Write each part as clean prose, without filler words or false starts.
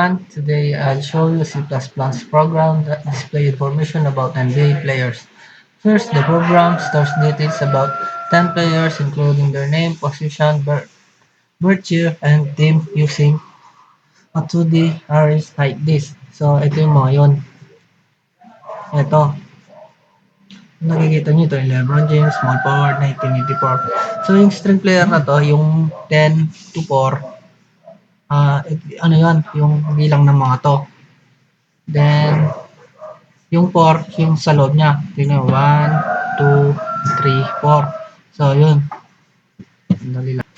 everyone, today I'll show you C++ program that display information about NBA players. First, the program stores details about 10 players including their name, position, birth year, and team using a 2D arrays like this. So, ito yung mga yun. Ito, nakikita nyo ito yung LeBron James, small forward, 1984. So, yung string player na to, yung 10 to 4, ano yun, yung bilang ng mga to. Then, yung 4, yung sa loob niya. Tingnan, 1, 2, 3, 4. So, yun. Dali lang.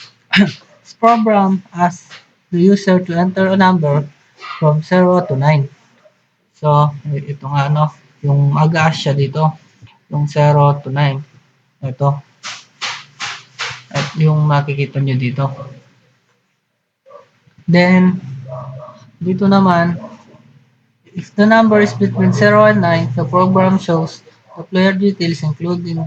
This program asks the user to enter a number from 0 to 9. So, ito nga, ano, yung mag-ask siya dito. Yung 0 to 9. Ito. At yung makikita nyo dito. Then, dito naman, if the number is between 0 and 9, the program shows the player details including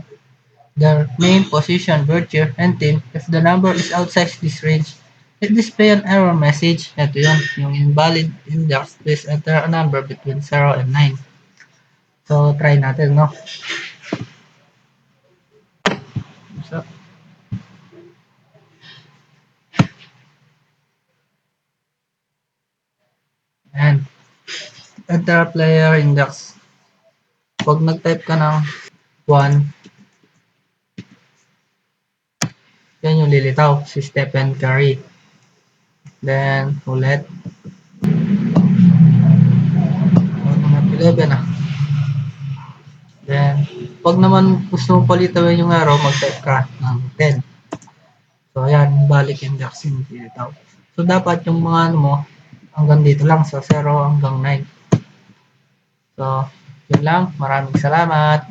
their name, position, birth year, and team. If the number is outside this range, it display an error message. Ito yun, yung invalid index. Please enter a number between 0 and 9. So, try natin, no? So, and enter player index. Pag nag-type ka ng 1, yan yung lilitaw, si Stephen Curry. Then, ulit. 11 ah. Then, pag naman gusto mong palitawan yung araw, mag-type ka ng 10. So, ayan, balik index yung lilitaw. So, dapat yung mga ano mo, hanggang dito lang, sa 0 hanggang 9. So, yun lang. Maraming salamat.